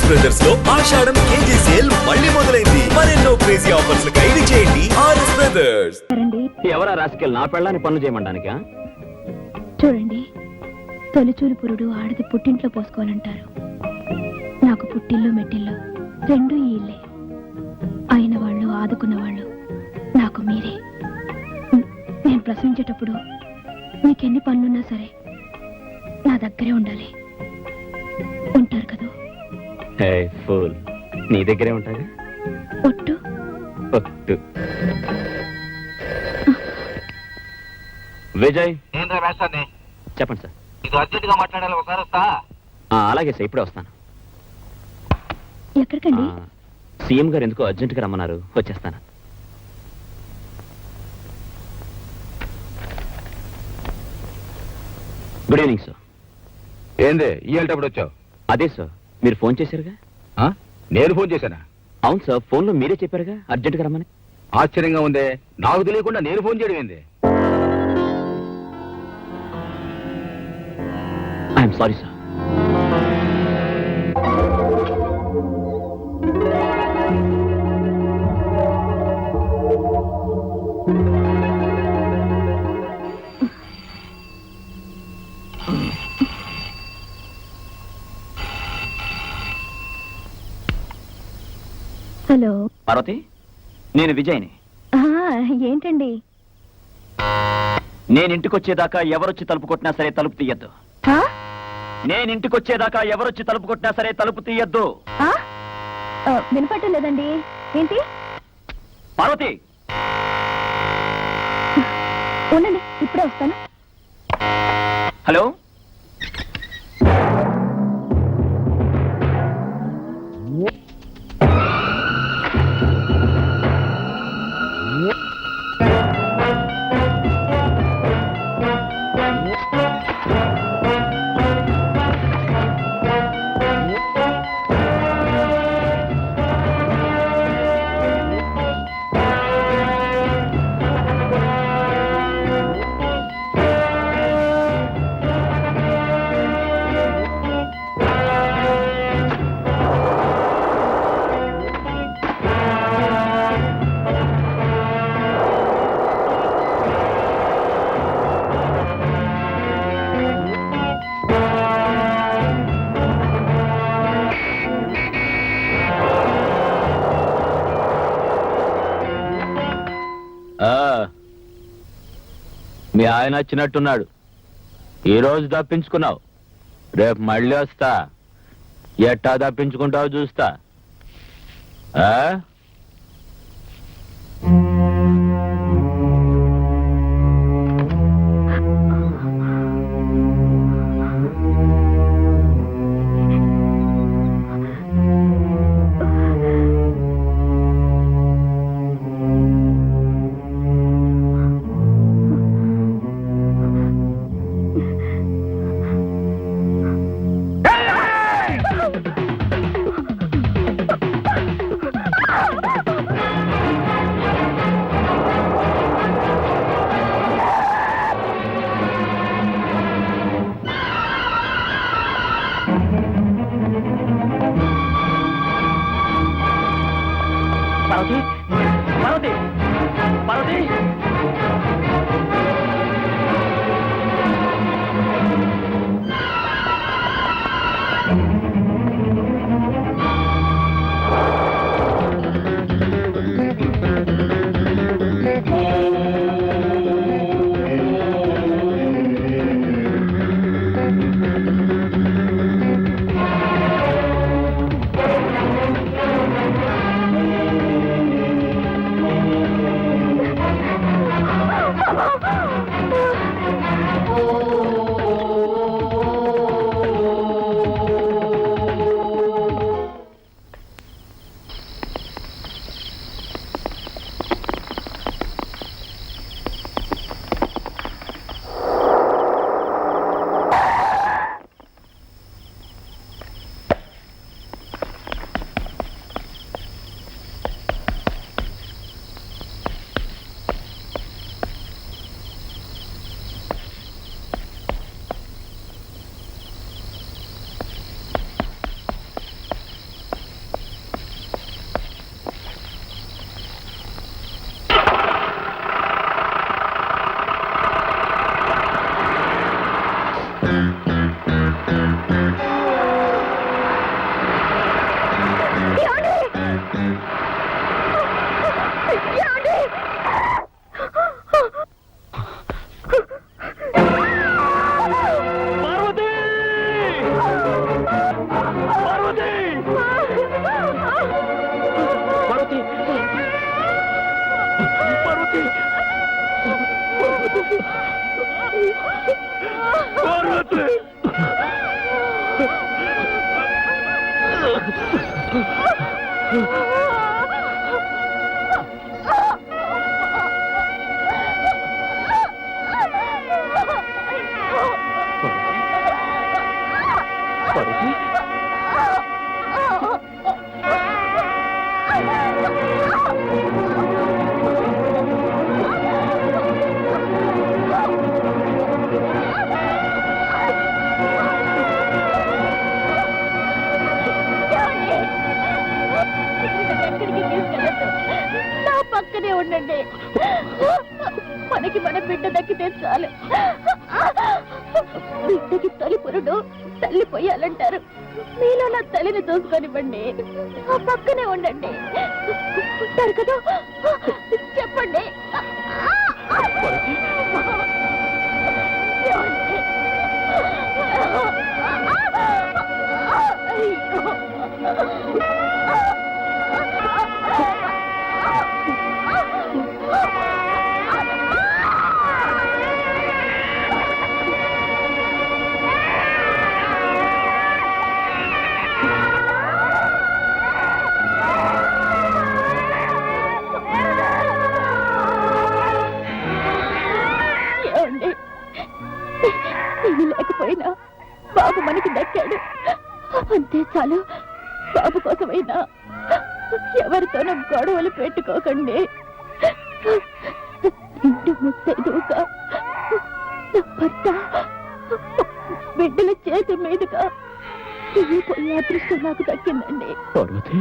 RS brothers లో ఆషాఢం KG sale మళ్ళీ మొదలైంది. మరెన్నో క్రేజీ ఆఫర్స్ ఖైదీ చేయండి ఆర్ఎస్ బ్రదర్స్. ఎవరా రాసుకెళ్ళి నా పెళ్ళాన్ని పనులు చేయమంటానికా? చూడండి, తొలిచూలు పురుడు ఆడది పుట్టింట్లో పోసుకోవాలంటారు. నాకు పుట్టిల్లు మెట్టిల్లు రెండు ఈ ఇల్లే. అయిన వాళ్ళు ఆదుకున్న వాళ్ళు నాకు మీరే. నేను ప్రశ్నించేటప్పుడు మీకెన్ని పనులున్నా సరే నా దగ్గరే ఉండాలి. ఉంటారు కదా? ఫూల్, నీ దగ్గరే ఉంటాగా. ఒట్టు ఒట్టు. విజయ్, చెప్పండి సార్. ఇది అర్జెంట్ గా మాట్లాడాలి, ఒకసారి వస్తా. అలాగే సార్, ఇప్పుడే వస్తాను. ఎక్కడికండి? సీఎం గారు ఎందుకో అర్జెంట్ గా రమ్మన్నారు, వచ్చేస్తాను. Good evening sir. ఏంది ఇయ్యేటప్పుడు వచ్చావు? అదే సార్, మీరు ఫోన్ చేశారుగా. నేను ఫోన్ చేశానా? అవును సార్, ఫోన్ లో మీరే చెప్పారుగా అర్జెంట్ గా రమ్మని. ఆశ్చర్యంగా ఉందే, నాకు తెలియకుండా నేను ఫోన్ చేయడం ఏంది? I'm sorry sir. Hello Parvathi, నేను విజయ్ని. ఏంటండి? నేను ఇంటికొచ్చేదాకా ఎవరొచ్చి తలుపు కొట్టినా సరే తలుపు తీయద్దు. నేను ఇంటికొచ్చేదాకా ఎవరొచ్చి తలుపు కొట్టినా సరే తలుపు తీయద్దు. వినపట్టం లేదండి. ఏంటి? పార్వతి, ఉండండి, ఇప్పుడే వస్తాను. హలో. మీ ఆయన వచ్చినట్టున్నాడు. ఈరోజు తప్పించుకున్నావు, రేపు మళ్ళీ వస్తా. ఎట్టా తప్పించుకుంటావు చూస్తా. పార్వతి, పార్వతి, పార్వతి. నా పక్కనే ఉండండి. మనకి మన బిడ్డ దక్కితే చాలు. బిడ్డకి తొలి పురుడు తల్లి పోయాలంటారు. మీలో నా తల్లిని చూసుకొనివ్వండి. ఆ పక్కనే ఉండండి. ఉంటారు కదా, చెప్పండి. ఇది లేకపోయినా బాబు మనకి దక్కాడు, అంతే చాలు. బాబు కోసమైనా ఎవరితోనూ గొడవలు పెట్టుకోకండి. ఇంటి ముత్తైదుగా నా భర్త బిడ్డల చేతి మీదుగా పోయే అదృష్టం నాకు దక్కిందండి. పార్వతి,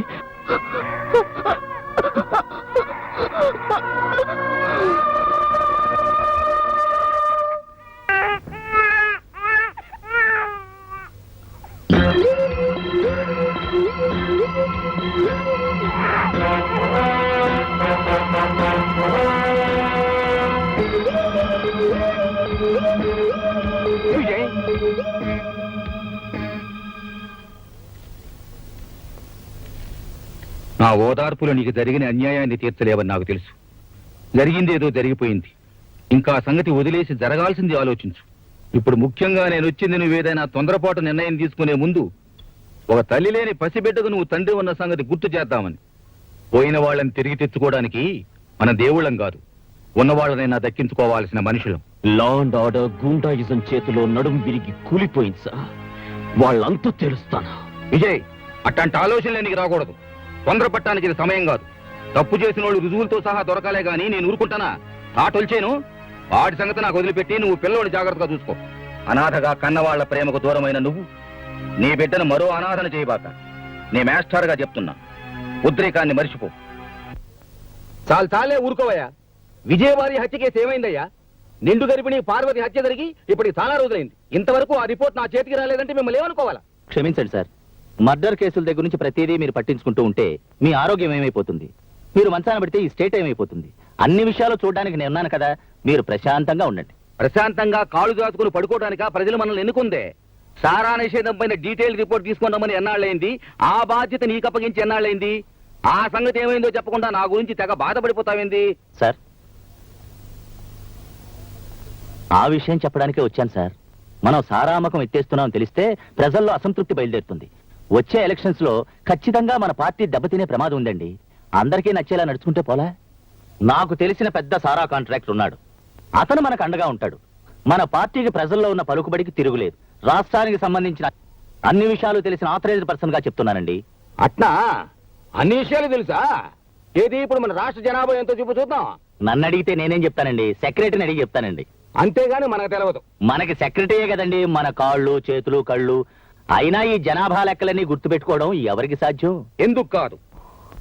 నా ఓదార్పులు నీకు జరిగిన అన్యాయాన్ని తీర్చలేవని నాకు తెలుసు. జరిగిందేదో జరిగిపోయింది. ఇంకా సంగతి వదిలేసి జరగాల్సింది ఆలోచించు. ఇప్పుడు ముఖ్యంగా నేను వచ్చింది నువ్వేదైనా తొందరపాటు నిర్ణయం తీసుకునే ముందు ఒక తల్లి లేని పసిబిడ్డకు నువ్వు తండ్రి ఉన్న సంగతి గుర్తు చేద్దామని. పోయిన వాళ్ళని తిరిగి తెచ్చుకోవడానికి మన దేవుళ్ళం కాదు, ఉన్నవాళ్ళనైనా దక్కించుకోవాల్సిన మనుషులం. లా అండ్ ఆర్డర్ గూండాయిజం చేతిలో నడుం విరిగి కూలిపోయింది సార్. వాళ్ళంతా తెలుస్తాను. విజయ్, అట్లాంటి ఆలోచనలే నీకు రాకూడదు. తొందరపట్టడానికి ఇది సమయం కాదు. తప్పు చేసిన వాళ్ళు రుజువులతో సహా దొరకాలే గాని నేను ఊరుకుంటానా? తాటొల్చేను. వాడి సంగతి నాకు వదిలిపెట్టి నువ్వు పిల్లోని జాగ్రత్తగా చూసుకో. అనాథగా కన్నవాళ్ల ప్రేమకు దూరమైన నువ్వు నీ బిడ్డను మరో అనాథన చేయబాక. నీ మాస్టర్గా చెప్తున్నా, ఉద్రేకాన్ని మరిచిపో. చాలే ఊరుకోవయ్యా. విజయవారి హత్య కేసు ఏమైందయ్యా? నిండు గర్భిణి పార్వతి హత్య జరిగి ఇప్పటికి చాలా రోజులైంది. ఇంతవరకు ఆ రిపోర్ట్ నా చేతికి రాలేదంటే మిమ్మల్ని ఏమనుకోవాలా? క్షమించండి సార్, మర్డర్ కేసుల దగ్గర నుంచి ప్రతిదీ మీరు పట్టించుకుంటూ ఉంటే మీ ఆరోగ్యం ఏమైపోతుంది? మీరు మంచాన పెడితే ఈ స్టేట్ ఏమైపోతుంది? అన్ని విషయాలు చూడడానికి నేను ఉన్నాను కదా, మీరు ప్రశాంతంగా ఉండండి. ప్రశాంతంగా కాళ్ళు దాచుకుని పడుకోవడానిక ప్రజలు మనల్ని ఎన్నుకుందే? సారా నిషేధం పైన డీటెయిల్ రిపోర్ట్ తీసుకున్నామని ఎన్నాళ్ళైంది? ఆ బాధ్యత నీకు అప్పగించి ఎన్నాళ్ళైంది? ఆ సంగతి ఏమైందో చెప్పకుండా నా గురించి తెగ బాధపడిపోతావేంది? సార్, ఆ విషయం చెప్పడానికే వచ్చాను సార్. మనం సారామకం ఎత్తేస్తున్నామని తెలిస్తే ప్రజల్లో అసంతృప్తి బయలుదేరుతుంది. వచ్చే ఎలక్షన్స్ లో ఖచ్చితంగా మన పార్టీ దెబ్బతినే ప్రమాదం ఉందండి. అందరికీ నచ్చేలా నడుచుకుంటే పోలా? నాకు తెలిసిన పెద్ద సారా కాంట్రాక్టర్ ఉన్నాడు. అతను మనకు అండగా ఉంటాడు. మన పార్టీకి ప్రజల్లో ఉన్న పలుకుబడికి తిరుగులేదు. రాష్ట్రానికి సంబంధించిన అన్ని విషయాలు తెలిసిన ఆథరైజ్డ్ పర్సన్ గా చెప్తున్నానండి. అట్నా? అన్ని విషయాలు తెలుసా? ఏది ఇప్పుడు మన రాష్ట్ర జనాభా ఎంతో చూపు చూద్దాం. నన్ను అడిగితే నేనేం చెప్తానండి, సెక్రటరీని అడిగి చెప్తానండి. అంతేగాని మనకు తెలియదు. మనకి సెక్రటరీయే కదండి మన కాళ్ళు చేతులు కళ్ళు. అయినా ఈ జనాభా లెక్కలన్నీ గుర్తుపెట్టుకోవడం ఎవరికి సాధ్యం? ఎందుకు కాదు?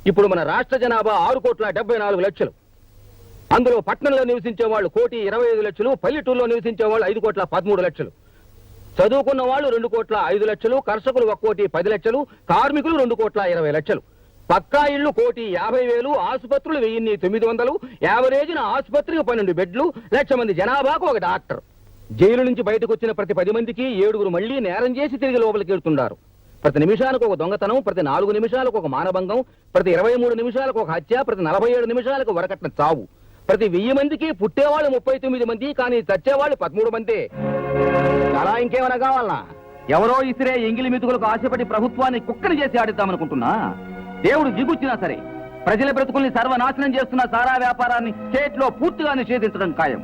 ఇప్పుడు మన రాష్ట్ర జనాభా 6,74,00,000. అందులో పట్టణంలో నివసించే వాళ్ళు 1,25,00,000, పల్లెటూరులో నివసించే వాళ్ళు 5,13,00,000. చదువుకున్న వాళ్ళు 2,05,00,000, కర్షకులు 1,10,00,000, కార్మికులు 2,20,00,000. పక్కా ఇళ్లు 1,50,000, ఆసుపత్రులు 1,900, యావరేజ్న ఆసుపత్రికి 12 బెడ్లు, 1,00,000 మంది జనాభాకు ఒక డాక్టర్. జైలు నుంచి బయటకు వచ్చిన ప్రతి 10 మందికి 7 మళ్లీ నేరం చేసి తిరిగి లోపలికి వెళ్తుంటారు. ప్రతి నిమిషానికి ఒక దొంగతనం, ప్రతి 4 నిమిషాలకు ఒక మానభంగం, ప్రతి 23 నిమిషాలకు ఒక హత్య, ప్రతి 47 నిమిషాలకు వరకట్న చావు. ప్రతి 1000 మందికి పుట్టేవాళ్ళు 39 మంది, కానీ చచ్చేవాళ్ళు 13 మంది. అలా ఇంకేమైనా కావాలనా? ఎవరో ఇసిరే ఎంగిలి మెతుకులకు ఆశపడి ప్రభుత్వాన్ని కుక్కని చేసి ఆడిద్దామనుకుంటున్నా. దేవుడు దిగుచ్చినా సరే ప్రజల బ్రతుకుల్ని సర్వనాశనం చేస్తున్న సారా వ్యాపారాన్ని స్టేట్ లో పూర్తిగా నిషేధించడం ఖాయం.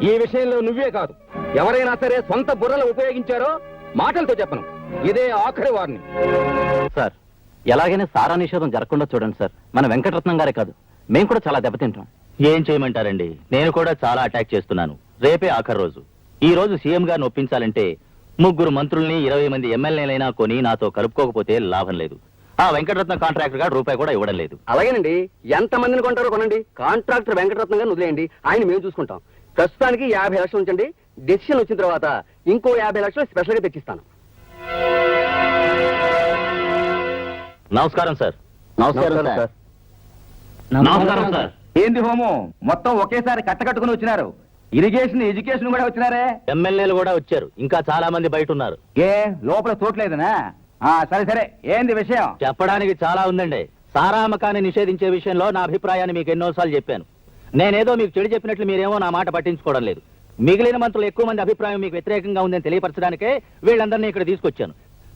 ఈ విషయంలో నువ్వే కాదు, ఎవరైనా సరే సొంత బుర్రలు ఉపయోగించారో మాటలతో చెప్పను. ఇదే ఆఖరి వారిని. సార్, ఎలాగైనా సారా నిషేధం జరగకుండా చూడండి సార్. మన వెంకటరత్నం గారే కాదు, మేము కూడా చాలా దెబ్బతింటాం. ఏం చేయమంటారండి, నేను కూడా చాలా అటాక్ చేస్తున్నాను. రేపే ఆఖరి రోజు. ఈ రోజు సీఎం గారిని ఒప్పించాలంటే 3 మంత్రుల్ని 20 మంది ఎమ్మెల్యేలైనా కొని నాతో కలుపుకోకపోతే లాభం లేదు. ఆ వెంకటరత్నం కాంట్రాక్టర్ గారు రూపాయి కూడా ఇవ్వడం లేదు. అలాగేనండి, ఎంత మందిని కొంటారో కొనండి. కాంట్రాక్టర్ వెంకటరత్నం గారిని వదిలేయండి, ఆయన మేము చూసుకుంటాం. ప్రస్తుతానికి 50 లక్షలు ఉంచండి. డెసిషన్ వచ్చిన తర్వాత ఇంకో 50 లక్షలు స్పెషల్ గా తెచ్చిస్తాను. నమస్కారం సార్. నమస్కారం సార్. నమస్కారం సార్. ఏంది హోమో, మొత్తం ఒకేసారి కట్టకట్టుకుని వచ్చినారు. ఇరిగేషన్, ఎడ్యుకేషన్ కూడా వచ్చినారే. ఎమ్మెల్యేలు కూడా వచ్చారు, ఇంకా చాలా మంది బయట ఉన్నారు. ఏ లోపల చోట్లేదనా? సరే సరే, ఏంది విషయం? చెప్పడానికి చాలా ఉందండి. సారా అమ్మకాన్ని నిషేధించే విషయంలో నా అభిప్రాయాన్ని మీకు ఎన్నోసార్లు చెప్పాను. నేనేదో మీకు చెడు చెప్పినట్లు మీరేమో నా మాట పట్టించుకోవడం లేదు. మిగిలిన మంత్రులు ఎక్కువ మంది అభిప్రాయం మీకు వ్యతిరేకంగా ఉందని తెలియపరచడానికే వీళ్ళందరినీ ఇక్కడ తీసుకొచ్చాను.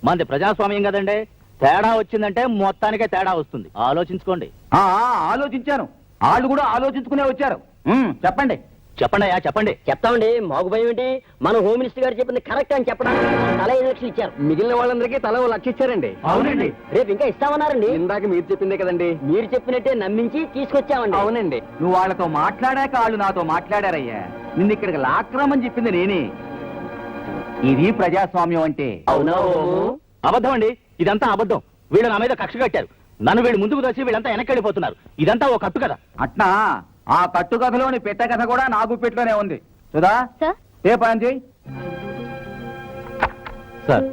మంది ప్రజాస్వామ్యం కదండి, తేడా వచ్చిందంటే మొత్తానికే తేడా వస్తుంది. ఆలోచించుకోండి. ఆలోచించాను, వాళ్ళు కూడా ఆలోచించుకునే వచ్చారు. చెప్పండి చెప్పండి అయ్యా, చెప్పండి. చెప్తామండి, మాకు భయం ఏంటి? మన హోమ్ మినిస్టర్ గారు చెప్పింది కరెక్ట్ అని చెప్పడానికి తల 5 లక్షలు ఇచ్చారు. మిగిలిన వాళ్ళందరికీ తల 1 లక్ష ఇచ్చారండి. అవునండి. రేపు ఇంకా ఇస్తామన్నారండి. ఇందాక మీరు చెప్పిందే కదండి. మీరు చెప్పినట్టే నమ్మించి తీసుకొచ్చామండి. అవునండి, నువ్వు వాళ్ళతో మాట్లాడాక వాళ్ళు నాతో మాట్లాడారయ్యా. నిన్ను ఇక్కడికి లాక్రమని చెప్పింది నేనే. ఇది ప్రజాస్వామ్యం అంటే. అవునా హోము? అబద్ధం అండి, ఇదంతా అబద్ధం. వీళ్ళు నా మీద కక్ష కట్టారు. నన్ను వీళ్ళు ముందుకు వచ్చి వీళ్ళంతా వెనక్కి వెళ్ళిపోతున్నారు. ఇదంతా ఓ కట్టు కదా. అట్నా? ఆ కట్టుకథలోని పెట్ట కథ కూడా నా గుప్పెట్లోనే ఉంది. సుధా, సార్, ఏ పని చేయి. సార్,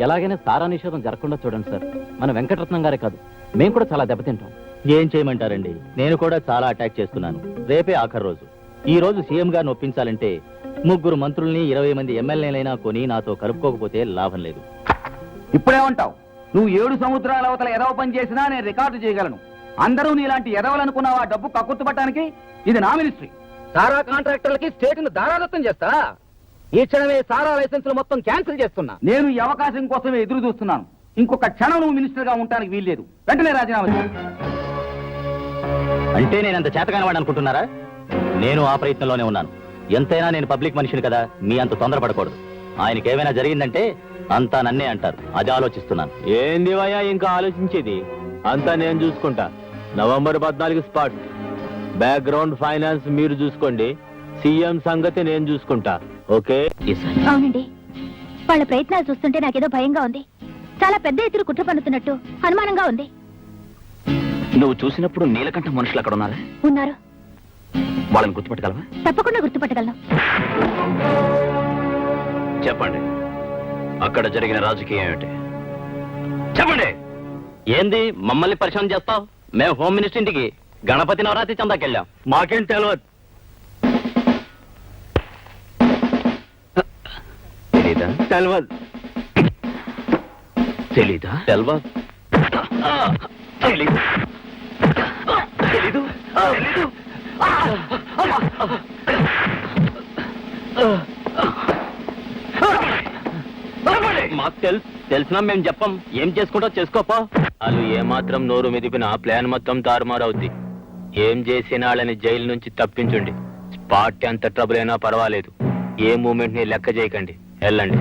ఎలాగైనా సారా నిషేధం జరగకుండా చూడండి సార్. మన వెంకటరత్నం గారే కాదు, మేము కూడా చాలా దెబ్బతింటాం. ఏం చేయమంటారండి, నేను కూడా చాలా అటాక్ చేస్తున్నాను. రేపే ఆఖరి రోజు. ఈ రోజు సీఎం గారిని ఒప్పించాలంటే 3 మంత్రుల్ని 20 మంది ఎమ్మెల్యేలైనా కొని నాతో కలుపుకోకపోతే లాభం లేదు. ఇప్పుడేమంటావు? నువ్వు 7 సముద్రాల అవతల ఎదవ పని చేసినా నేను రికార్డు చేయగలను. అందరూ నీలాంటి ఎదవలనుకున్నావు. ఆ డబ్బు కక్కుర్తుపట్టడానికి ఇది నా మినిస్ట్రీ. సారా కాంట్రాక్టర్లకి స్టేట్ ను దారాదత్తం చేస్తా. ఈ క్షణమే సారా లైసెన్సులు మొత్తం క్యాన్సిల్ చేస్తున్నా. నేను ఈ అవకాశం కోసమే ఎదురు చూస్తున్నాను. ఇంకొక క్షణం నువ్వు మినిస్టర్ గా ఉండడానికి వీల్లేదు. వెంటనే రాజీనామా చేయి. అంటే నేనంత చేతకానివాడు అనుకుంటున్నారా? నేను ఆ ప్రయత్నంలోనే ఉన్నాను. ఎంతైనా నేను పబ్లిక్ మనిషిని కదా, మీ అంత తొందరపడకూడదు. ఆయనకి ఏమైనా జరిగిందంటే అంతా నన్నే అంటారు. అది ఆలోచిస్తున్నాను. ఏంది వయ్యా ఇంకా ఆలోచించేది? అంతా నేను చూసుకుంటా. November 14 spot. బ్యాక్గ్రౌండ్ ఫైనాన్స్ మీరు చూసుకోండి. సీఎం సంగతి నేను చూసుకుంటా. ఓకే? అవునండి, వాళ్ళ ప్రయత్నాలు చూస్తుంటే నాకేదో భయంగా ఉంది. చాలా పెద్ద ఎత్తున కుట్ర పన్నుతున్నట్టు అనుమానంగా ఉంది. నువ్వు చూసినప్పుడు నీలకంఠ మనుషులు అక్కడ ఉన్నారా? ఉన్నారు. వాళ్ళని గుర్తుపట్టగలవా? తప్పకుండా గుర్తుపట్టగలను. చెప్పండి, అక్కడ జరిగిన రాజకీయం ఏమిటి? చెప్పండి. ఏంది మమ్మల్ని పరిచయం చేస్తావు? మేము హోమ్ మినిస్టర్ ఇంటికి గణపతి నవరాత్రి చందాకెళ్ళాం. మాకేం తెలియదు. తెలీదా? తెలియదు. తెలీదా? తెలియదు. తెలీదు. తెలీదు. తెలీదు. మాకు తెలిసినా మేము చెప్పం. ఏం చేసుకుంటా చేసుకోపో. వాళ్ళు ఏమాత్రం నోరు మెదిపినా ప్లాన్ మొత్తం తారుమారవుద్ది. ఏం చేసిన వాళ్ళని జైలు నుంచి తప్పించండి. స్పాట్ ఎంత ట్రబుల్ అయినా పర్వాలేదు. ఏ మూమెంట్ ని లెక్క చేయకండి. వెళ్ళండి.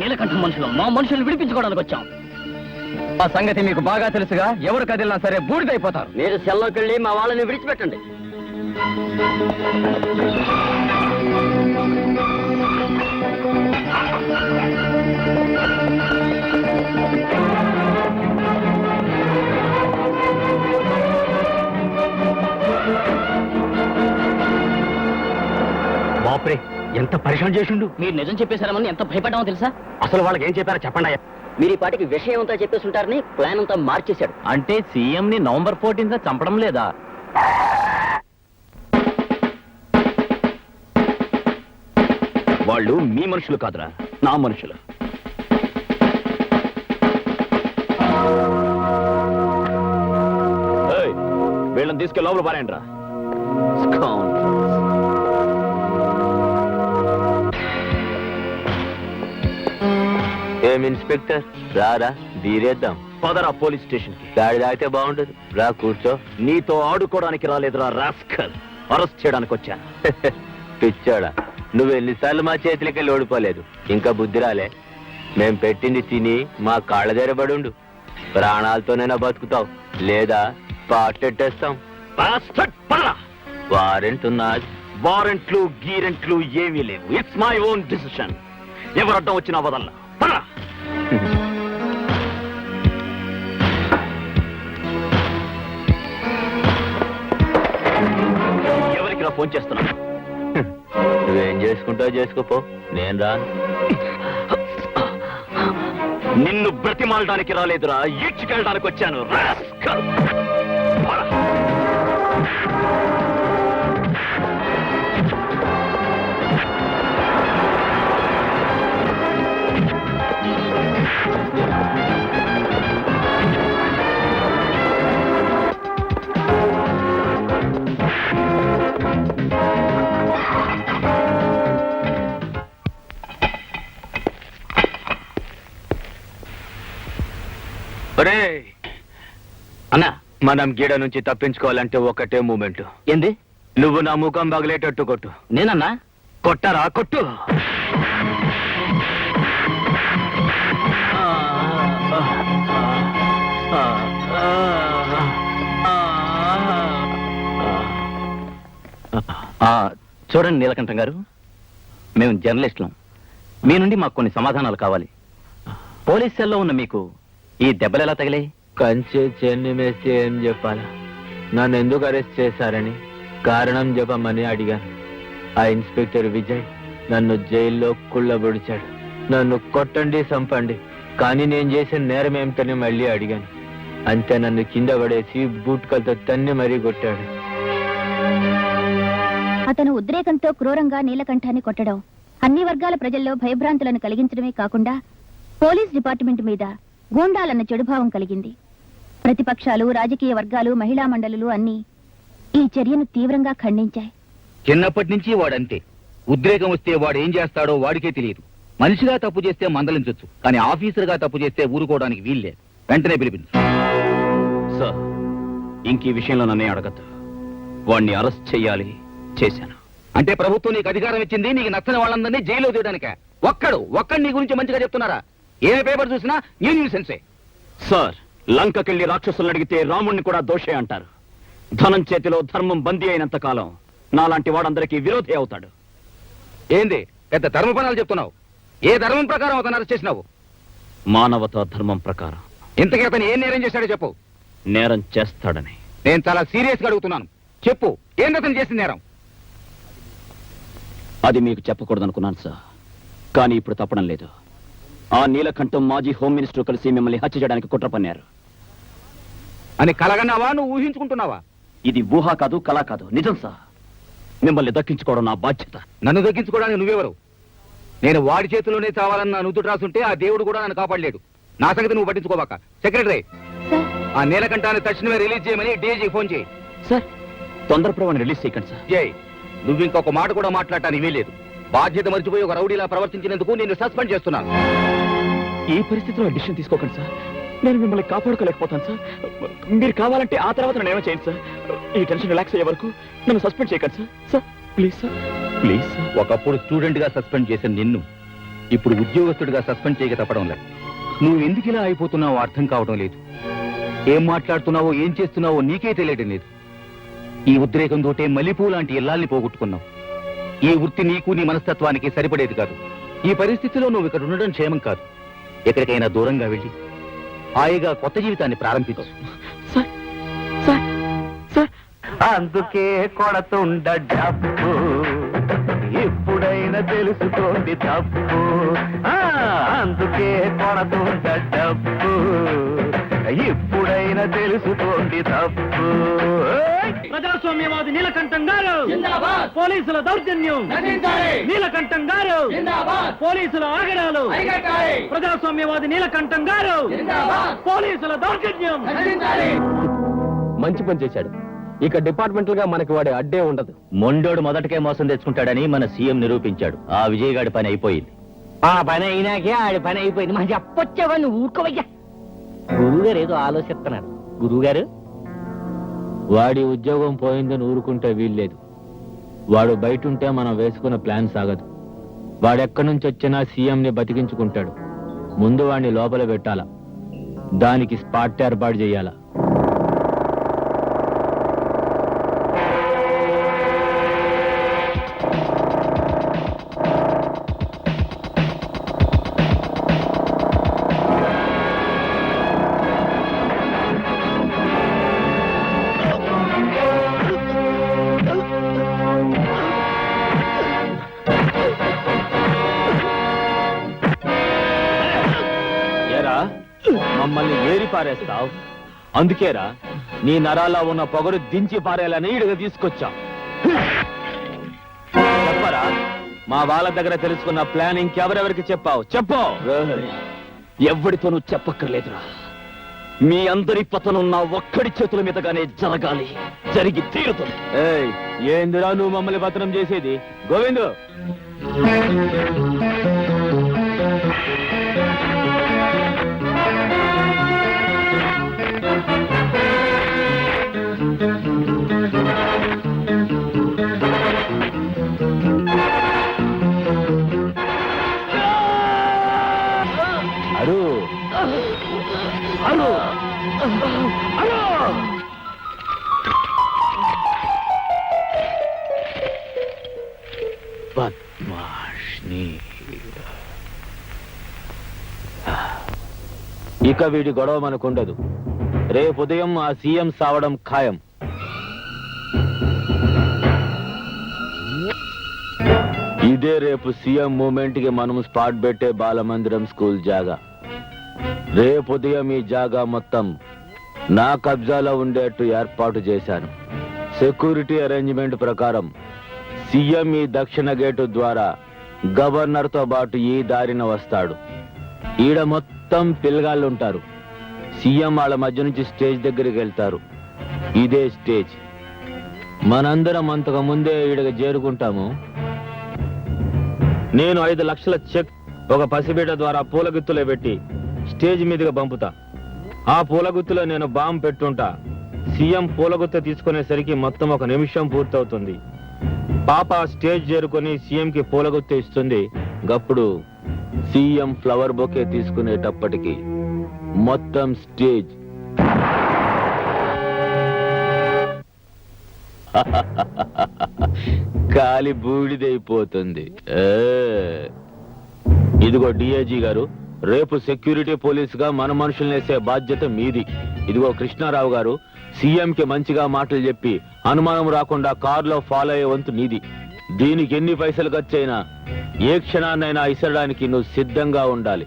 నీలకంఠ మనుషులు మా మనుషులు విడిపించుకోవడానికి వచ్చాం. ఆ సంగతి మీకు బాగా తెలుసుగా. ఎవరు కదిలినా సరే బూడిదైపోతారు. మీరు సెల్లోకి వెళ్ళి మా వాళ్ళని విడిచిపెట్టండి. బాప్రే, ఎంత పరిశ్రమ చేసిండు. మీరు నిజం చెప్పేశారమని ఎంత భయపడ్డామో తెలుసా? అసలు వాళ్ళకి ఏం చెప్పారో చెప్పండి. మీరు ఈ పాటికి విషయం అంతా చెప్పేస్తుంటారని ప్లాన్ అంతా మార్చేశాడు. అంటే సీఎం ని నవంబర్ 14 చంపడం లేదా? వాళ్ళు మీ మనుషులు కాదురా, నా మనుషులు. వీళ్ళని తీసుకెళ్ళి లోపల పారేయండి రా. ఏం ఇన్స్పెక్టర్ రారా బీరేద్దాం. పదరా పోలీస్ స్టేషన్ కి. గాడి తాగితే బాగుంటుంది. రా కూర్చో. నీతో ఆడుకోవడానికి రాలేదురా రాస్కల్, అరెస్ట్ చేయడానికి వచ్చాను. పిచ్చోడా, నువ్వు ఎన్నిసార్లు మా చేతులకి వెళ్ళి ఓడిపోలేదు. ఇంకా బుద్ధి రాలే. మేం పెట్టింది తిని మా కాళ్ళ దగ్గర పడి ఉండు. ప్రాణాలతోనైనా బతుకుతావు, లేదా పాటెట్టేస్తాం. వారెంట్ ఉన్నది. వారెంట్లు గీరెంట్లు ఏమీ లేవు. It's my own decision. ఎవరు అడ్డం వచ్చినా వదల్లా. పద. ఎవరికి ఫోన్ చేస్తున్నా? నువ్వేం చేసుకుంటావు చేసుకోపో, నేను రాను. నిన్ను బ్రతిమాలడానికి రాలేదురా, ఈడ్చుకెళ్ళడానికి వచ్చాను. రాస్కల్. పద. అన్నా, మనం గీడ నుంచి తప్పించుకోవాలంటే ఒకటే మూమెంట్. ఏంది? నువ్వు నా ముఖం పగలేటట్టు కొట్టు. నేనన్నా? కొట్టరా, కొట్టు. చూడండి నీలకంఠం గారు, మేము జర్నలిస్టులం. మీ నుండి మాకు కొన్ని సమాధానాలు కావాలి. పోలీస్ సెల్లో ఉన్న మీకు ఈ దెబ్బలు ఎలా తగిలాయి? కంచె చెన్ని మేస్తే ఏం చెప్పాలా? నన్ను ఎందుకు అరెస్ట్ చేశారని కారణం చెప్పమని అడిగాను. ఆ ఇన్స్పెక్టర్ విజయ్ నన్ను జైల్లో కుళ్ళబొడిచాడు. నన్ను కొట్టండి, చంపండి, కానీ నేను చేసిన నేరం ఏమిటని మళ్ళీ అడిగాను. అంతే, నన్ను కింద పడేసి బూట్కలతో తన్ని మరీ కొట్టాడు. అతను ఉద్రేకంతో క్రూరంగా నీలకంఠాన్ని కొట్టడం అన్ని వర్గాల ప్రజల్లో భయభ్రాంతులను కలిగించడమే కాకుండా పోలీస్ డిపార్ట్మెంట్ మీద గూండాలన్న చెడుభావం కలిగింది. ప్రతిపక్షాలు, రాజకీయ వర్గాలు, మహిళా మండలులు అన్నీ ఈ చర్యను తీవ్రంగా ఖండించాయి. చిన్నప్పటి నుంచి వాడంతే. ఉద్రేకం వస్తే వాడు ఏం చేస్తాడో వాడికే తెలియదు. మనిషిగా తప్పు చేస్తే మందలించొచ్చు, కానీ ఆఫీసర్గా తప్పు చేస్తే ఊరుకోవడానికి వీల్లేదు. వెంటనే పిలిపించు. సార్, ఇంక ఈ విషయంలో నన్నే అడగద్దు. వాణ్ణి అరెస్ట్ చెయ్యాలి, చేశాను. అంటే ప్రభుత్వం నీకు అధికారం ఇచ్చింది నీకు నచ్చని వాళ్ళందరినీ జైల్లో తీయడానిక? ఒక్కడు నీ గురించి మంచిగా చెప్తున్నారా? ఏ పేపర్ చూసినా న్యూసెన్సే. సార్, లంకకెళ్లి రాక్షసులను అడిగితే రాముణ్ణి కూడా దోషే అంటారు. ధనం చేతిలో ధర్మం బందీ అయినంత కాలం నాలాంటి వాడందరికీ విరోధి అవుతాడు. ఏంది పెద్ద ధర్మపణాలు చెప్తున్నావు? ఏ ధర్మం ప్రకారం అతను అరెస్ట్ చేసినావు? మానవతా ధర్మం ప్రకారం. ఇంతకీ అతను ఏం నేరం చేశాడో చెప్పు. నేరం చేస్తాడని. నేను చాలా సీరియస్ గా అడుగుతున్నాను, చెప్పు. ఏంది అతను చేసిన నేరం? అది మీకు చెప్పకూడదనుకున్నాను సార్, కానీ ఇప్పుడు తప్పడం లేదు. ఆ నీలకంఠం మాజీ హోమ్ మినిస్టర్ కలిసి మిమ్మల్ని హత్య చేయడానికి కుట్ర పన్నారు. అని కలగన్నావా, నువ్వు ఊహించుకుంటున్నావా? ఇది ఊహ కాదు, కళ కాదు, నిజం సార్. మిమ్మల్ని దక్కించుకోవడం నా బాధ్యత. నన్ను దక్కించుకోవడానికి నువ్వెవరు? నేను వాడి చేతిలోనే చావాలన్న నుదుట రాసుంటే ఆ దేవుడు కూడా నన్ను కాపాడలేడు. నా సంగతి నువ్వు పట్టించుకోబాక. సెక్రటరీ, సార్, ఆ నీలకంఠాన్ని తక్షణమే రిలీజ్ చేయమని డీజీ ఫోన్ చేయి. సార్, తొందరప్రవాన్ని రిలీజ్ చేయకండి సార్. జై, నువ్వు ఇంకొక మాట కూడా మాట్లాడటానికి వీల్లేదు. బాధ్యత మర్చిపోయి ఒక రౌడీలా ప్రవర్తించినందుకు నేను సస్పెండ్ చేస్తున్నాను. ఈ పరిస్థితిలో డిసిషన్ తీసుకోకండి సార్. నేను మిమ్మల్ని కాపాడుకోలేకపోతాను సార్. మీరు కావాలంటే ఆ తర్వాత నన్ను ఏమో చేయండి సార్. ఈ టెన్షన్ రిలాక్స్ అయ్యే వరకు నన్ను సస్పెండ్ చేయకండి sir. Sir, please sir, please sir. ఒకప్పుడు స్టూడెంట్ గా సస్పెండ్ చేసిన నిన్ను ఇప్పుడు ఉద్యోగస్తుడిగా సస్పెండ్ చేయక తప్పడం లేదు. నువ్వు ఎందుకు ఇలా అయిపోతున్నావో అర్థం కావడం లేదు. ఏం మాట్లాడుతున్నావో ఏం చేస్తున్నావో నీకే తెలియడం లేదు. ఈ ఉద్రేకంతోటే మల్లెపూ లాంటి ఇల్లాల్ని పోగొట్టుకున్నావు. ఈ వృత్తి నీకు నీ మనస్తత్వానికి సరిపడేది కాదు. ఈ పరిస్థితిలో నువ్వు ఇక్కడ ఉండడం క్షేమం కాదు. ఎక్కడికైనా దూరంగా వెళ్ళి హాయిగా కొత్త జీవితాన్ని ప్రారంభించు. Sir, sir, sir. అందుకే కొడతుండ డబ్బు, ఇప్పుడైనా తెలుసుకోండి తప్పు. అందుకే కొడతుండ డబ్బు, ఇప్పుడైనా తెలుసుకోండి తప్పు. ప్రజాస్వామ్యవాది నీలకంఠం గారు, పోలీసుల దౌర్జన్యం, నీలకంఠం గారు, పోలీసుల ఆగడాలు, ప్రజాస్వామ్యవాది నీలకంఠం గారు, పోలీసుల దౌర్జన్యం. మంచి పని చేశాడు. ఇక డిపార్ట్మెంటల్ గా మనకి వాడే అడ్డే ఉండదు. మొండోడు మొదటకే మోసం తెచ్చుకుంటాడని మన సీఎం నిరూపించాడు. ఆ విజయ్ గాడి పని అయిపోయింది. ఆ పని అయినాకే ఆడి పని అయిపోయింది. మనం చెప్పొచ్చావా నువ్వు ఊరుకోవయ్యా. గురువుగారు ఏదో ఆలోచిస్తున్నారు. గురువుగారు, వాడి ఉద్యోగం పోయిందని ఊరుకుంటే వీల్లేదు. వాడు బయట ఉంటే మనం వేసుకున్న ప్లాన్ సాగదు. వాడెక్కడి నుంచి వచ్చినా సీఎంని బతికించుకుంటాడు. ముందు వాడిని లోపల పెట్టాలా, దానికి స్పాట్ ఏర్పాటు చేయాలా. ఏరా, మమ్మల్ని ఏరి పారేస్తావు? అందుకేరా నీ నరాల్లో ఉన్న పొగరు దించి పారేయాలని ఈడుగా తీసుకొచ్చా. చెప్పరా, మా వాళ్ళ దగ్గర తెలుసుకున్న ప్లాన్ ఇంకెవరెవరికి చెప్పావు? చెప్పు. ఎవరితోనూ చెప్పక్కర్లేదురా. మీ అందరి పతనం నా ఒక్కడి చేతుల మీదగానే జరగాలి. జరిగి తీరుతుంది. ఏయ్, ఏందిరా నువ్వు మమ్మల్ని పతనం చేసేది? గోవిందు, అరు అను బద్మాష్ని. ఇక వీడి గొడవ మనకుండదు. రేపు ఉదయం ఆ సీఎం సావడం ఖాయం. ఇదే రేపు సీఎం మూమెంట్ కి మనం స్పాట్ పెట్టే బాలమందిరం స్కూల్ జాగా. రేపు ఉదయం ఈ జాగా మొత్తం నా కబ్జాలో ఉండేట్టు ఏర్పాటు చేశాను. సెక్యూరిటీ అరేంజ్మెంట్ ప్రకారం సీఎం ఈ దక్షిణ గేటు ద్వారా గవర్నర్ తో పాటు ఈ దారిన వస్తాడు. ఈడ మొత్తం పిల్లగాళ్ళు ఉంటారు. సీఎం వాళ్ళ మధ్య నుంచి స్టేజ్ దగ్గరికి వెళ్తారు. ఇదే స్టేజ్. మనందరం అంతకు ముందే ఈడకి చేరుకుంటాము. నేను 5 లక్షల చెక్ ఒక పసిబిడ్డ ద్వారా పూలగుత్తులో పెట్టి స్టేజ్ మీదుగా పంపుతా. ఆ పూలగుత్తులో నేను బాంబు పెట్టుంటా. సీఎం పూలగుత్త తీసుకునేసరికి మొత్తం 1 నిమిషం పూర్తవుతుంది. పాప స్టేజ్ చేరుకొని సీఎం కి పూలగుత్త ఇస్తుంది. గప్పుడు సీఎం ఫ్లవర్ బొకే తీసుకునేటప్పటికి మొత్తం స్టేజ్ కాలి బూడిదైపోతుంది. ఇదిగో డిఐజీ గారు, రేపు సెక్యూరిటీ పోలీస్ గా మన మనుషుల్ని వేసే బాధ్యత మీది. ఇదిగో కృష్ణారావు గారు, సీఎం కి మంచిగా మాటలు చెప్పి అనుమానం రాకుండా కారులో ఫాలో అయ్యే వంతు నీది. దీనికి ఎన్ని పైసలు ఖర్చైనా ఏ క్షణాన్నైనా ఇసరడానికి నువ్వు సిద్ధంగా ఉండాలి.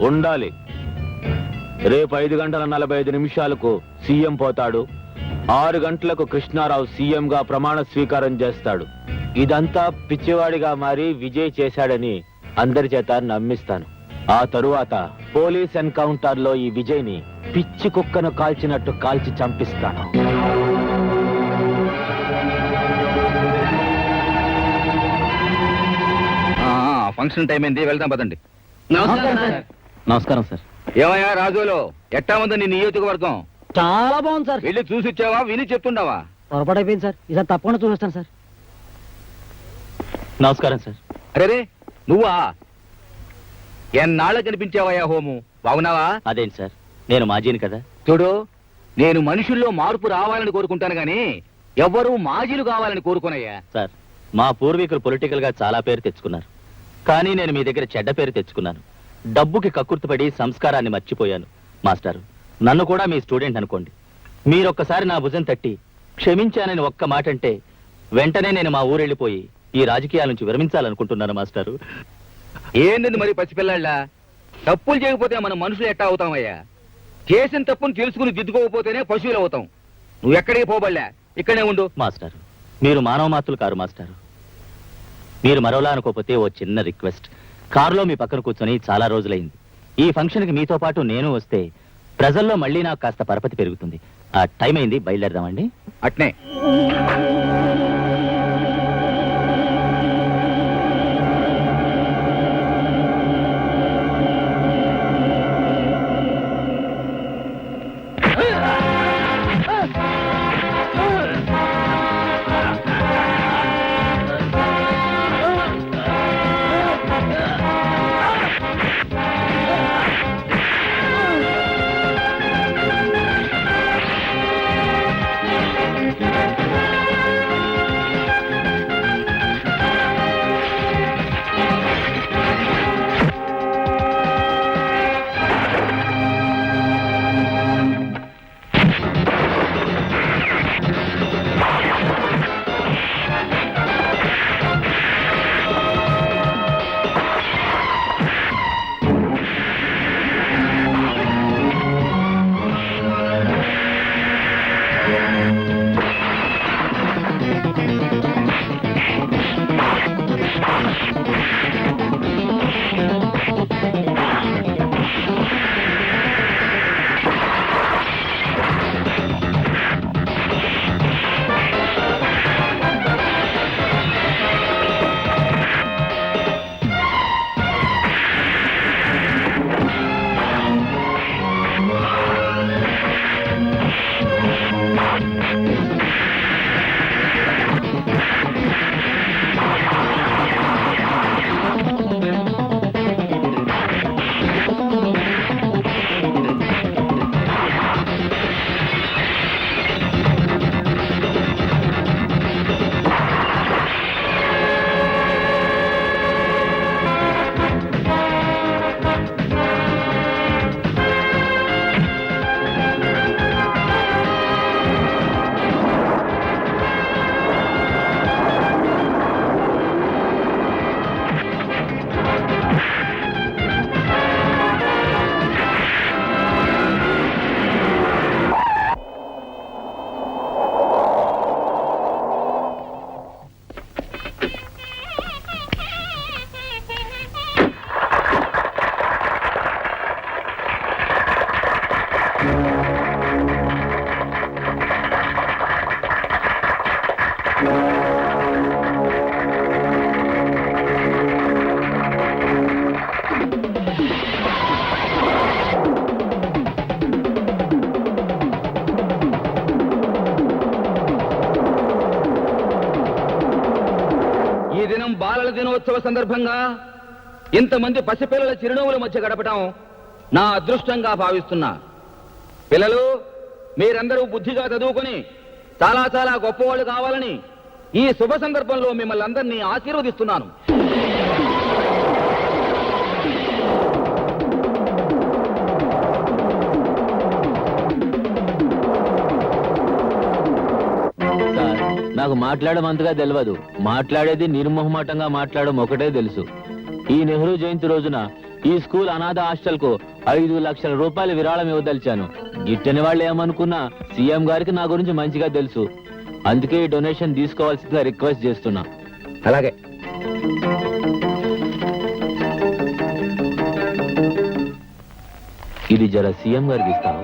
ఉండాలి. రేపు 5:45 సీఎం పోతాడు. 6 గంటలకు కృష్ణారావు సీఎం గా ప్రమాణ స్వీకారం చేస్తాడు. ఇదంతా పిచ్చివాడిగా మారి విజయ్ చేశాడని అందరి చేత నమ్మిస్తాను. ఆ తరువాత పోలీస్ ఎన్కౌంటర్ లో ఈ విజయ్ ని పిచ్చి కుక్కను కాల్చినట్టు కాల్చి చంపిస్తాను. ఫంక్షన్ టైం అయింది, వెళ్దాం పదండి. నమస్కారం సార్. ఏమయ్యా రాజులో, ఎట్టా ఉంది నీ నియోజకవర్గం? చాలా బాగుంది సార్. వెళ్ళి చూసి ఇచ్చావా, విని చెప్తుండవా? పొరపాటు అయిపోయింది సార్. ఈసారి తప్పకుండా చూపిస్తాను సార్. నమస్కారం సార్. అరే నువ్వా? ఎన్నాళ్ళ కనిపించావయ్యా హోము, బాగున్నావా? అదేంటి సార్, నేను మాజీని కదా. చూడు, నేను మనుషుల్లో మార్పు రావాలని కోరుకుంటాను గాని ఎవ్వరూ మాజీలు కావాలని కోరుకోనయ్యా. సార్, మా పూర్వీకులు పొలిటికల్ గా చాలా పేరు తెచ్చుకున్నారు. కానీ నేను మీ దగ్గర చెడ్డ పేరు తెచ్చుకున్నాను. డబ్బుకి కక్కుర్తిపడి సంస్కారాన్ని మర్చిపోయాను. మాస్టారు, నన్ను కూడా మీ స్టూడెంట్ అనుకోండి. మీరొక్కసారి నా భుజం తట్టి క్షమించానని ఒక్క మాట అంటే వెంటనే నేను మా ఊరెళ్ళిపోయి ఈ రాజకీయాల నుంచి విరమించాలనుకుంటున్నాను మాస్టారు. ఏంది మరి పసిపిల్లాళ్ళ? తప్పులు చేయకపోతే మనం మనుషులు ఎట్టా అవుతామయ్యా? చేసిన తప్పును తెలుసుకుని దిద్దుకోకపోతేనే పశువులు అవుతాం. నువ్వు ఎక్కడికి పోబడలే, ఇక్కడే ఉండు. మాస్టారు, మీరు మానవ మాత్రులు కారు మాస్టారు. మీరు మరోలా అనుకోకపోతే ఓ చిన్న రిక్వెస్ట్. కారులో మీ పక్కన కూర్చొని చాలా రోజులైంది. ఈ ఫంక్షన్ కి మీతో పాటు నేను వస్తే ప్రజల్లో మళ్ళీ నాకు కాస్త పరపతి పెరుగుతుంది. టైం అయింది, బయలుదేరదామండి. అట్నే ఈ దినం బాలల దినోత్సవ సందర్భంగా ఇంతమంది పసిపిల్లల చిరునవ్వుల మధ్య గడపడం నా అదృష్టంగా భావిస్తున్నా. పిల్లలు, మీరందరూ బుద్ధిగా చదువుకొని చాలా చాలా గొప్పవాళ్ళు కావాలని ఈ శుభ సందర్భంలో మిమ్మల్ని అందరినీ ఆశీర్వదిస్తున్నాను. సార్, నాకు మాట్లాడడం అంతగా తెలియదు. మాట్లాడేది నిర్మోహమాటంగా మాట్లాడడం ఒకటే తెలుసు. ఈ నెహ్రూ జయంతి రోజున ఈ స్కూల్ అనాథ హాస్టల్ కు 5 లక్షల రూపాయల విరాళం ఇవ్వదలిచాను. గిట్టని వాళ్ళు ఏమనుకున్నా సీఎం గారికి నా గురించి మంచిగా తెలుసు. అందుకే ఈ డొనేషన్ తీసుకోవాల్సిందిగా రిక్వెస్ట్ చేస్తున్నా. అలాగే. ఇది జర సీఎం గారికి ఇస్తాను.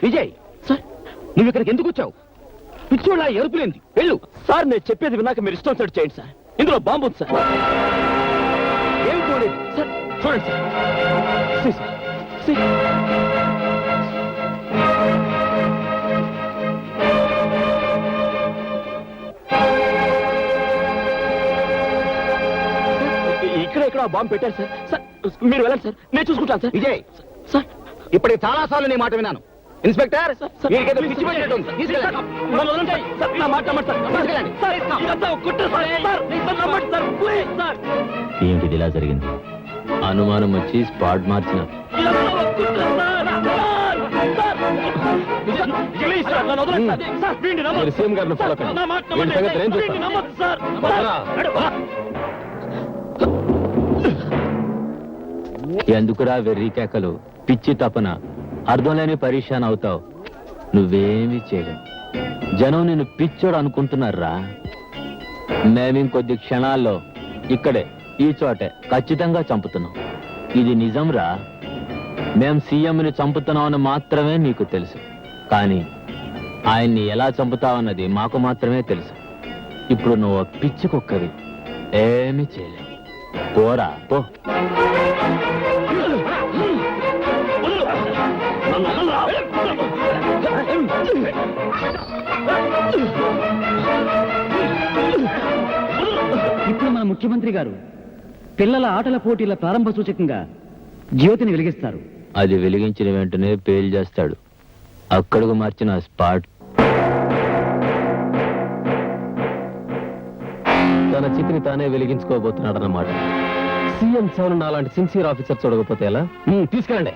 విజయ్, సార్, నువ్వు ఇక్కడికి ఎందుకు వచ్చావు? పిచ్చోళ్ళ ఎరుపులేంది? వెళ్ళు. సార్, నేను చెప్పేది విన్నాక మీరు ఇష్టం వచ్చాడు చేయండి సార్. ఇందులో బాంబు ఉంది సార్. ఏం చూడలేదు సార్, చూడండి సార్. See, sir. See. ఇక్కడ బాంబు పెట్టారు సార్. సార్, మీరు వెళ్ళండి సార్, నేను చూసుకుంటాను సార్. విజయ్, సార్, ఇప్పటికి చాలా సార్లు నీ మాట విన్నాను. ఇన్స్పెక్టర్ వీరికేదో పిచ్చి పట్టినట్టు ఉంది. తీసుకెళ్ళండి. ఏంటిది ఇలా జరిగింది? అనుమానం వచ్చి స్పాట్ మార్చిన సీఎం గారిని ఫాలో కండి. వీడి సంగతి నేను చూస్తాను. వదరా. ఎందుకురా వెర్రి కేకలు, పిచ్చి తపన, అర్థం లేని పరీక్షాన్ అవుతావు. నువ్వేమీ చేయలేవు. జనం నిన్ను పిచ్చోడు అనుకుంటున్నారా? మేమింకొద్ది క్షణాల్లో ఇక్కడే ఈ చోటే ఖచ్చితంగా చంపుతున్నాం. ఇది నిజంరా. మేం సీఎంని చంపుతున్నామని మాత్రమే నీకు తెలుసు, కానీ ఆయన్ని ఎలా చంపుతావన్నది మాకు మాత్రమే తెలుసు. ఇప్పుడు నువ్వు పిచ్చి కుక్కవి, ఏమీ చేయలేవు. పోరా పో. ఇప్పుడు మన ముఖ్యమంత్రి గారు పిల్లల ఆటల పోటీల ప్రారంభ సూచకంగా జ్యోతిని వెలిగిస్తారు. అది వెలిగించిన వెంటనే పేల్ చేస్తాడు. అక్కడకు మార్చిన స్పాట్. తన చితిని తానే వెలిగించుకోబోతున్నాడు అన్నమాట. సీఎం సెవెన్ నాలాంటి సిన్సియర్ ఆఫీసర్ చూడకపోతే ఎలా? తీసుకెళ్ళండి.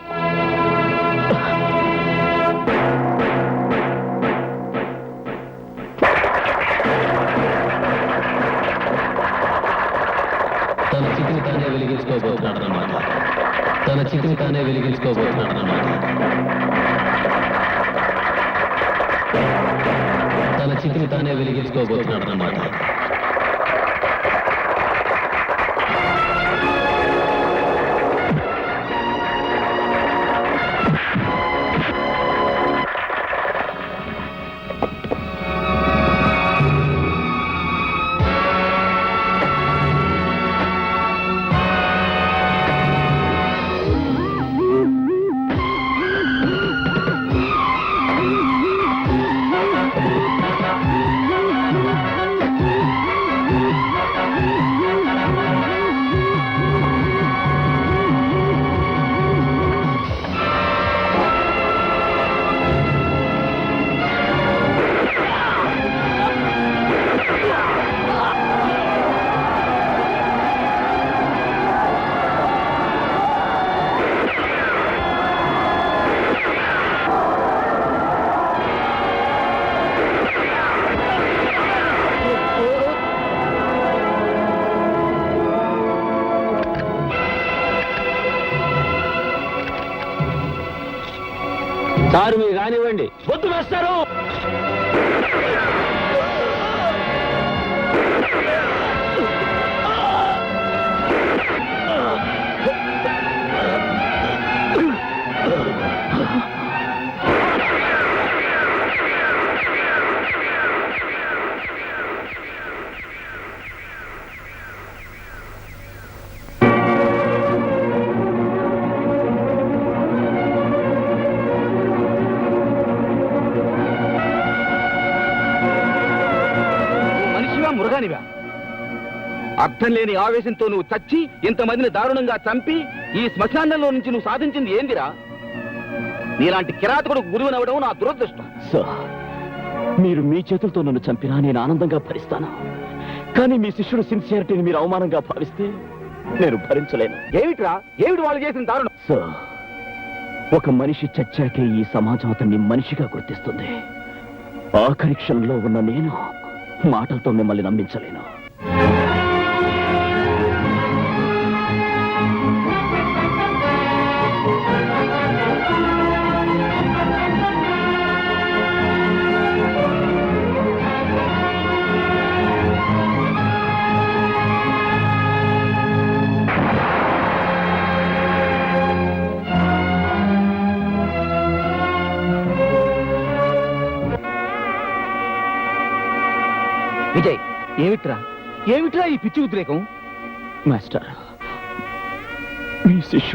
తన చితిని తానే వెలిగించుకోబోతున్నాడు అన్నమాట. తన చితిని తానే వెలిగించుకోబోతున్నాడు అన్నమాట. తన చితిని తానే వెలిగించుకోబోతున్నాడు అన్నమాట. సార్ మీరు రానివ్వండి. పొద్దు వేస్తారు. మృగానివా? అర్థం లేని ఆవేశంతో నువ్వు చచ్చి ఇంతమందిని దారుణంగా చంపి ఈ శ్మశానంలో నుంచి నువ్వు సాధించింది ఏందిరా? నీలాంటి కిరాతకుడు గురువునవడం నా దురదృష్టం. సార్, మీరు మీ చేతులతో నన్ను చంపినా నేను ఆనందంగా భరిస్తాను. కానీ మీ శిష్యుడు సిన్సియారిటీని మీరు అవమానంగా భావిస్తే నేను భరించలేను. ఏమిట్రా? ఏమిటి వాళ్ళు చేసిన దారుణం? సార్, ఒక మనిషి చచ్చాకే ఈ సమాజం అతన్ని మనిషిగా గుర్తిస్తుంది. ఆఖరి క్షణంలో ఉన్న నేను మాటలతో మిమ్మల్ని నమ్మించలేను. విజయ్, ఏమిట్రా ఈ పిచ్చి ఉద్రేకం? మాస్టర్, మీ శిష్యుడు